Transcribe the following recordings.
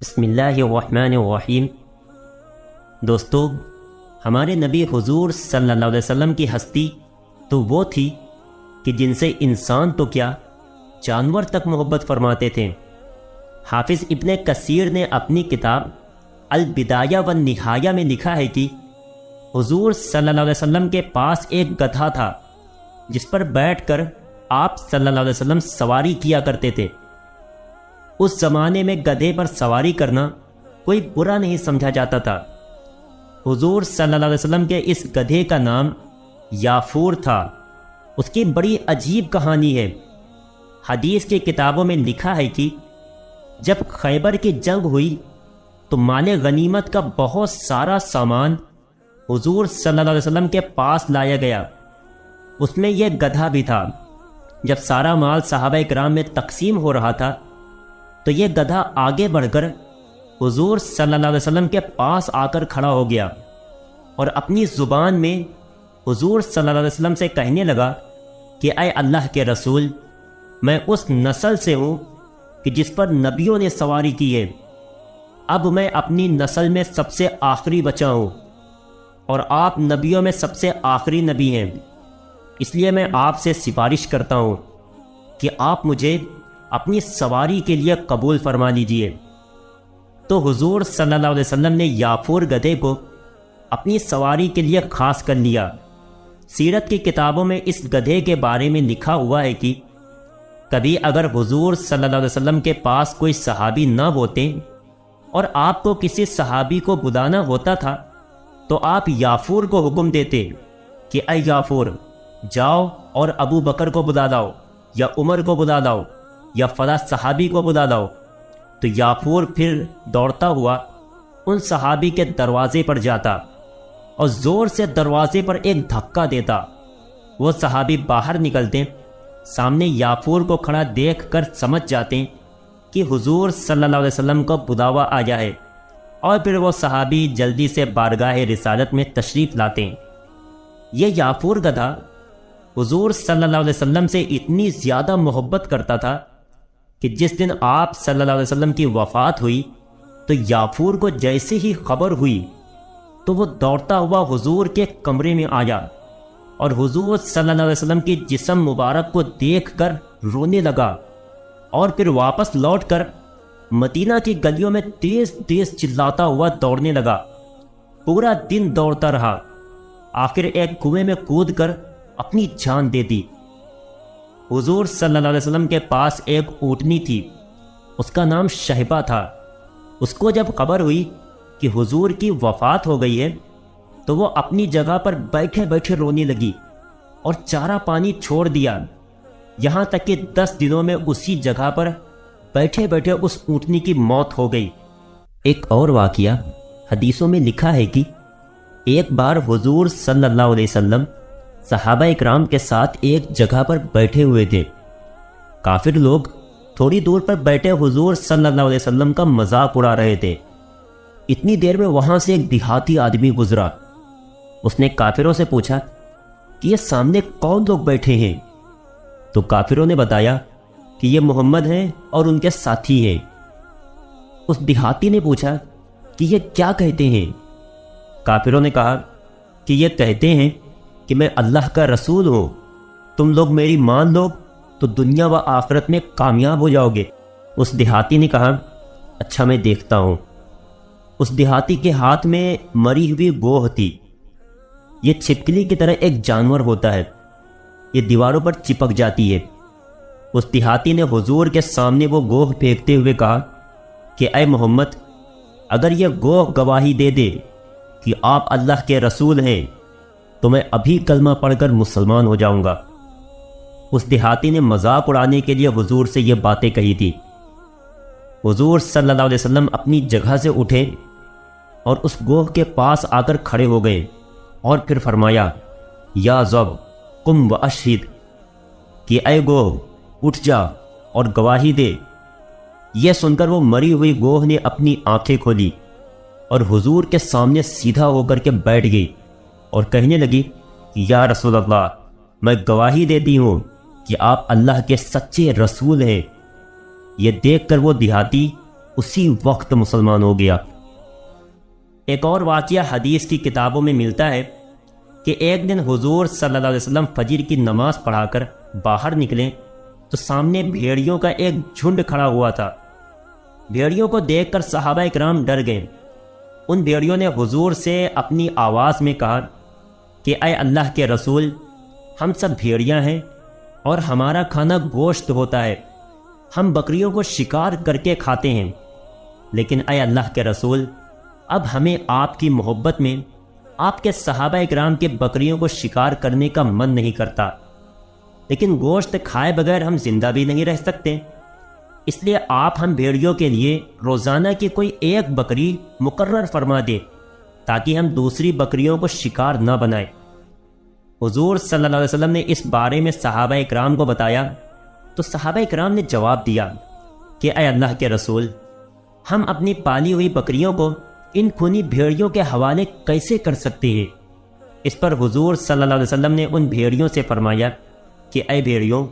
بسم اللہ الرحمن الرحیم۔ دوستو، ہمارے نبی حضور صلی اللہ علیہ وسلم کی ہستی تو وہ تھی کہ جن سے انسان تو کیا جانور تک محبت فرماتے تھے۔ حافظ ابن کثیر نے اپنی کتاب البدایہ والنہایہ میں لکھا ہے کہ حضور صلی اللہ علیہ وسلم کے پاس ایک گدھا تھا جس پر بیٹھ کر آپ صلی اللہ علیہ وسلم سواری کیا کرتے تھے۔ اس زمانے میں گدھے پر سواری کرنا کوئی برا نہیں سمجھا جاتا تھا۔ حضور صلی اللہ علیہ وسلم کے اس گدھے کا نام یافور تھا۔ اس کی بڑی عجیب کہانی ہے۔ حدیث کی کتابوں میں لکھا ہے کہ جب خیبر کی جنگ ہوئی تو مال غنیمت کا بہت سارا سامان حضور صلی اللہ علیہ وسلم کے پاس لایا گیا۔ اس میں یہ گدھا بھی تھا۔ جب سارا مال صحابہ کرام میں تقسیم ہو رہا تھا تو یہ گدھا آگے بڑھ کر حضور صلی اللہ علیہ وسلم کے پاس آ کر کھڑا ہو گیا اور اپنی زبان میں حضور صلی اللہ علیہ وسلم سے کہنے لگا کہ اے اللہ کے رسول، میں اس نسل سے ہوں کہ جس پر نبیوں نے سواری کی ہے۔ اب میں اپنی نسل میں سب سے آخری بچا ہوں اور آپ نبیوں میں سب سے آخری نبی ہیں، اس لیے میں آپ سے سفارش کرتا ہوں کہ آپ مجھے اپنی سواری کے لیے قبول فرما لیجئے۔ تو حضور صلی اللہ علیہ وسلم نے یافور گدھے کو اپنی سواری کے لیے خاص کر لیا۔ سیرت کی کتابوں میں اس گدھے کے بارے میں لکھا ہوا ہے کہ کبھی اگر حضور صلی اللہ علیہ وسلم کے پاس کوئی صحابی نہ ہوتے اور آپ کو کسی صحابی کو بلانا ہوتا تھا تو آپ یافور کو حکم دیتے کہ اے یافور، جاؤ اور ابو بکر کو بلا لاؤ یا عمر کو بلا لاؤ یا فلاں صحابی کو بلا لاؤ۔ تو یافور پھر دوڑتا ہوا ان صحابی کے دروازے پر جاتا اور زور سے دروازے پر ایک دھکا دیتا۔ وہ صحابی باہر نکلتے، سامنے یافور کو کھڑا دیکھ کر سمجھ جاتے کہ حضور صلی اللہ علیہ وسلم کو بلاوا آیا ہے، اور پھر وہ صحابی جلدی سے بارگاہ رسالت میں تشریف لاتے۔ یہ یافور گدھا حضور صلی اللہ علیہ وسلم سے اتنی زیادہ محبت کرتا تھا کہ جس دن آپ صلی اللہ علیہ وسلم کی وفات ہوئی تو یافور کو جیسے ہی خبر ہوئی تو وہ دوڑتا ہوا حضور کے کمرے میں آیا اور حضور صلی اللہ علیہ وسلم کی جسم مبارک کو دیکھ کر رونے لگا، اور پھر واپس لوٹ کر مدینہ کی گلیوں میں تیز تیز چلاتا ہوا دوڑنے لگا۔ پورا دن دوڑتا رہا، آخر ایک کنویں میں کود کر اپنی جان دے دی۔ حضور صلی اللہ علیہ وسلم کے پاس ایک اونٹنی تھی، اس کا نام شہبہ تھا۔ اس کو جب خبر ہوئی کہ حضور کی وفات ہو گئی ہے تو وہ اپنی جگہ پر بیٹھے بیٹھے رونے لگی اور چارہ پانی چھوڑ دیا، یہاں تک کہ 10 دنوں میں اسی جگہ پر بیٹھے بیٹھے اس اونٹنی کی موت ہو گئی۔ ایک اور واقعہ حدیثوں میں لکھا ہے کہ ایک بار حضور صلی اللہ علیہ وسلم صحابہ اکرام کے ساتھ ایک جگہ پر بیٹھے ہوئے تھے۔ کافر لوگ تھوڑی دور پر بیٹھے حضور صلی اللہ علیہ وسلم کا مذاق اڑا رہے تھے۔ اتنی دیر میں وہاں سے ایک دیہاتی آدمی گزرا۔ اس نے کافروں سے پوچھا کہ یہ سامنے کون لوگ بیٹھے ہیں؟ تو کافروں نے بتایا کہ یہ محمد ہیں اور ان کے ساتھی ہیں۔ اس دیہاتی نے پوچھا کہ یہ کیا کہتے ہیں؟ کافروں نے کہا کہ یہ کہتے ہیں کہ میں اللہ کا رسول ہوں، تم لوگ میری مان لو تو دنیا و آخرت میں کامیاب ہو جاؤ گے۔ اس دیہاتی نے کہا اچھا میں دیکھتا ہوں۔ اس دیہاتی کے ہاتھ میں مری ہوئی گوہ تھی۔ یہ چھپکلی کی طرح ایک جانور ہوتا ہے، یہ دیواروں پر چپک جاتی ہے۔ اس دیہاتی نے حضور کے سامنے وہ گوہ پھینکتے ہوئے کہا کہ اے محمد، اگر یہ گوہ گواہی دے دے کہ آپ اللہ کے رسول ہیں تو میں ابھی کلمہ پڑھ کر مسلمان ہو جاؤں گا۔ اس دیہاتی نے مذاق اڑانے کے لیے حضور سے یہ باتیں کہی تھی۔ حضور صلی اللہ علیہ وسلم اپنی جگہ سے اٹھے اور اس گوہ کے پاس آ کر کھڑے ہو گئے اور پھر فرمایا یا ذب قم و اشہد، کہ اے گوہ اٹھ جا اور گواہی دے۔ یہ سن کر وہ مری ہوئی گوہ نے اپنی آنکھیں کھولی اور حضور کے سامنے سیدھا ہو کر کے بیٹھ گئی اور کہنے لگی کہ یا رسول اللہ، میں گواہی دیتی ہوں کہ آپ اللہ کے سچے رسول ہیں۔ یہ دیکھ کر وہ دیہاتی اسی وقت مسلمان ہو گیا۔ ایک اور واقعہ حدیث کی کتابوں میں ملتا ہے کہ ایک دن حضور صلی اللہ علیہ وسلم فجر کی نماز پڑھا کر باہر نکلے تو سامنے بھیڑیوں کا ایک جھنڈ کھڑا ہوا تھا۔ بھیڑیوں کو دیکھ کر صحابہ کرام ڈر گئے۔ ان بھیڑیوں نے حضور سے اپنی آواز میں کہا کہ اے اللہ کے رسول، ہم سب بھیڑیاں ہیں اور ہمارا کھانا گوشت ہوتا ہے، ہم بکریوں کو شکار کر کے کھاتے ہیں، لیکن اے اللہ کے رسول، اب ہمیں آپ کی محبت میں آپ کے صحابہ کرام کے بکریوں کو شکار کرنے کا من نہیں کرتا، لیکن گوشت کھائے بغیر ہم زندہ بھی نہیں رہ سکتے، اس لیے آپ ہم بھیڑیوں کے لیے روزانہ کی کوئی ایک بکری مقرر فرما دے تاکہ ہم دوسری بکریوں کو شکار نہ بنائیں۔ حضور صلی اللہ علیہ وسلم نے اس بارے میں صحابہ کرام کو بتایا تو صحابہ کرام نے جواب دیا کہ اے اللہ کے رسول، ہم اپنی پالی ہوئی بکریوں کو ان خونی بھیڑیوں کے حوالے کیسے کر سکتے ہیں؟ اس پر حضور صلی اللہ علیہ وسلم نے ان بھیڑیوں سے فرمایا کہ اے بھیڑیوں،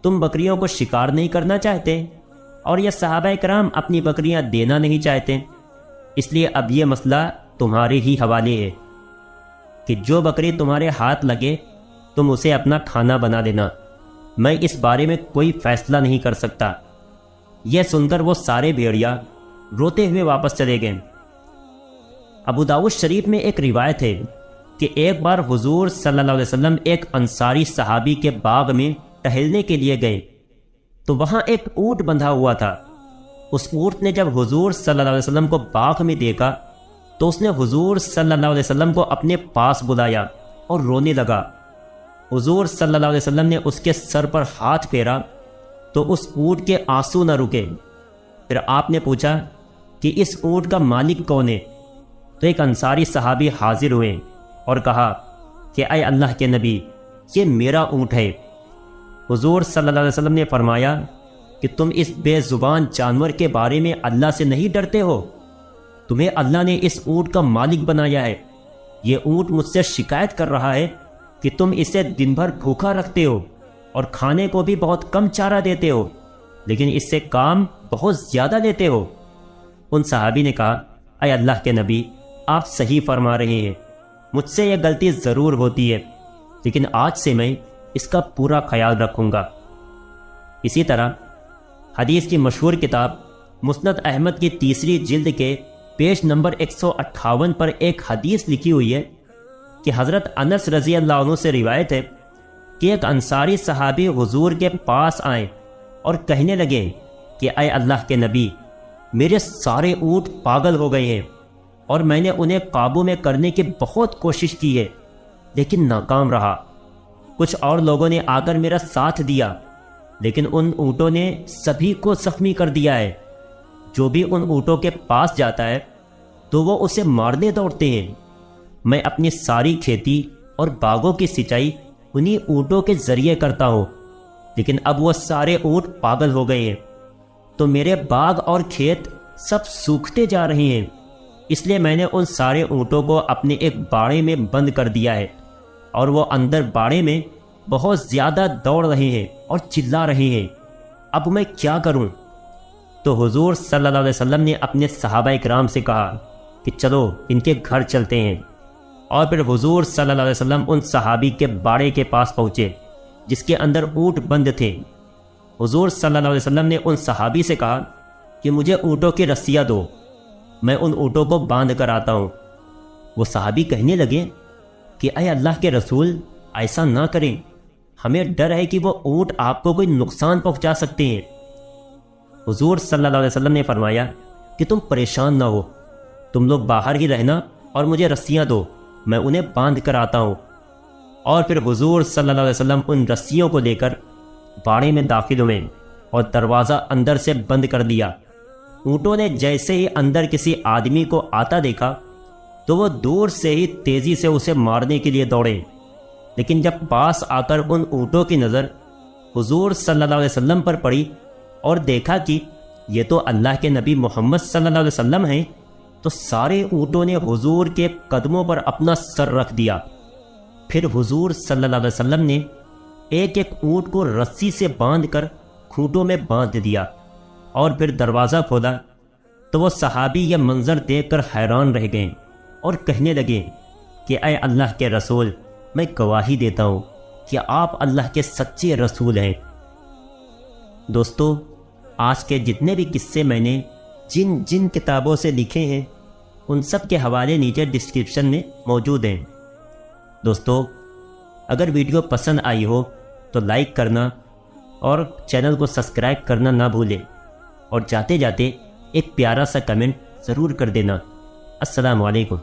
تم بکریوں کو شکار نہیں کرنا چاہتے اور یہ صحابہ کرام اپنی بکریاں دینا نہیں چاہتے، اس لیے اب یہ مسئلہ تمہارے ہی حوالے ہے کہ جو بکری تمہارے ہاتھ لگے تم اسے اپنا کھانا بنا دینا، میں اس بارے میں کوئی فیصلہ نہیں کر سکتا۔ یہ سن کر وہ سارے بھیڑیا روتے ہوئے واپس چلے گئے۔ ابو داؤد شریف میں ایک روایت ہے کہ ایک بار حضور صلی اللہ علیہ وسلم ایک انصاری صحابی کے باغ میں ٹہلنے کے لیے گئے تو وہاں ایک اونٹ بندھا ہوا تھا۔ اس اونٹ نے جب حضور صلی اللہ علیہ وسلم کو باغ میں دیکھا تو اس نے حضور صلی اللہ علیہ وسلم کو اپنے پاس بلایا اور رونے لگا۔ حضور صلی اللہ علیہ وسلم نے اس کے سر پر ہاتھ پھیرا تو اس اونٹ کے آنسو نہ رکے۔ پھر آپ نے پوچھا کہ اس اونٹ کا مالک کون ہے؟ تو ایک انصاری صحابی حاضر ہوئے اور کہا کہ اے اللہ کے نبی، یہ میرا اونٹ ہے۔ حضور صلی اللہ علیہ وسلم نے فرمایا کہ تم اس بے زبان جانور کے بارے میں اللہ سے نہیں ڈرتے ہو؟ تمہیں اللہ نے اس اونٹ کا مالک بنایا ہے، یہ اونٹ مجھ سے شکایت کر رہا ہے کہ تم اسے دن بھر بھوکا رکھتے ہو اور کھانے کو بھی بہت کم چارہ دیتے ہو، لیکن اس سے کام بہت زیادہ لیتے ہو۔ ان صحابی نے کہا اے اللہ کے نبی، آپ صحیح فرما رہے ہیں، مجھ سے یہ غلطی ضرور ہوتی ہے، لیکن آج سے میں اس کا پورا خیال رکھوں گا۔ اسی طرح حدیث کی مشہور کتاب مسند احمد کی 3 جلد کے پیج نمبر 158 پر ایک حدیث لکھی ہوئی ہے کہ حضرت انس رضی اللہ عنہ سے روایت ہے کہ ایک انصاری صحابی حضور کے پاس آئے اور کہنے لگے کہ اے اللہ کے نبی، میرے سارے اونٹ پاگل ہو گئے ہیں اور میں نے انہیں قابو میں کرنے کی بہت کوشش کی ہے لیکن ناکام رہا۔ کچھ اور لوگوں نے آ کر میرا ساتھ دیا لیکن ان اونٹوں نے سبھی کو زخمی کر دیا ہے۔ جو بھی ان اونٹوں کے پاس جاتا ہے تو وہ اسے مارنے دوڑتے ہیں۔ میں اپنی ساری کھیتی اور باغوں کی سینچائی انہی اونٹوں کے ذریعے کرتا ہوں، لیکن اب وہ سارے اونٹ پاگل ہو گئے ہیں تو میرے باغ اور کھیت سب سوکھتے جا رہے ہیں، اس لیے میں نے ان سارے اونٹوں کو اپنے ایک باڑے میں بند کر دیا ہے اور وہ اندر باڑے میں بہت زیادہ دوڑ رہے ہیں اور چلا رہے ہیں، اب میں کیا کروں؟ تو حضور صلی اللہ علیہ وسلم نے اپنے صحابہ کرام سے کہا کہ چلو ان کے گھر چلتے ہیں، اور پھر حضور صلی اللہ علیہ وسلم ان صحابی کے باڑے کے پاس پہنچے جس کے اندر اونٹ بند تھے۔ حضور صلی اللہ علیہ وسلم نے ان صحابی سے کہا کہ مجھے اونٹوں کی رسیاں دو، میں ان اونٹوں کو باندھ کر آتا ہوں۔ وہ صحابی کہنے لگے کہ اے اللہ کے رسول، ایسا نہ کریں، ہمیں ڈر ہے کہ وہ اونٹ آپ کو کوئی نقصان پہنچا سکتے ہیں۔ حضور صلی اللہ علیہ وسلم نے فرمایا کہ تم پریشان نہ ہو، تم لوگ باہر ہی رہنا اور مجھے رسیاں دو، میں انہیں باندھ کر آتا ہوں۔ اور پھر حضور صلی اللہ علیہ وسلم ان رسیوں کو لے کر باڑے میں داخل ہوئے اور دروازہ اندر سے بند کر دیا۔ اونٹوں نے جیسے ہی اندر کسی آدمی کو آتا دیکھا تو وہ دور سے ہی تیزی سے اسے مارنے کے لیے دوڑے، لیکن جب پاس آ کر ان اونٹوں کی نظر حضور صلی اللہ علیہ وسلم پر پڑی اور دیکھا کہ یہ تو اللہ کے نبی محمد صلی اللہ علیہ وسلم ہیں، تو سارے اونٹوں نے حضور کے قدموں پر اپنا سر رکھ دیا۔ پھر حضور صلی اللہ علیہ وسلم نے ایک ایک اونٹ کو رسی سے باندھ کر کھوٹوں میں باندھ دیا اور پھر دروازہ کھولا تو وہ صحابی یہ منظر دیکھ کر حیران رہ گئے اور کہنے لگے کہ اے اللہ کے رسول، میں گواہی دیتا ہوں کہ آپ اللہ کے سچے رسول ہیں۔ دوستو، آج کے جتنے بھی قصے میں نے جن جن کتابوں سے لکھے ہیں ان سب کے حوالے نیچے ڈسکرپشن میں موجود ہیں۔ دوستو، اگر ویڈیو پسند آئی ہو تو لائک کرنا اور چینل کو سبسکرائب کرنا نہ بھولیں، اور جاتے جاتے ایک پیارا سا کمنٹ ضرور کر دینا۔ السلام علیکم۔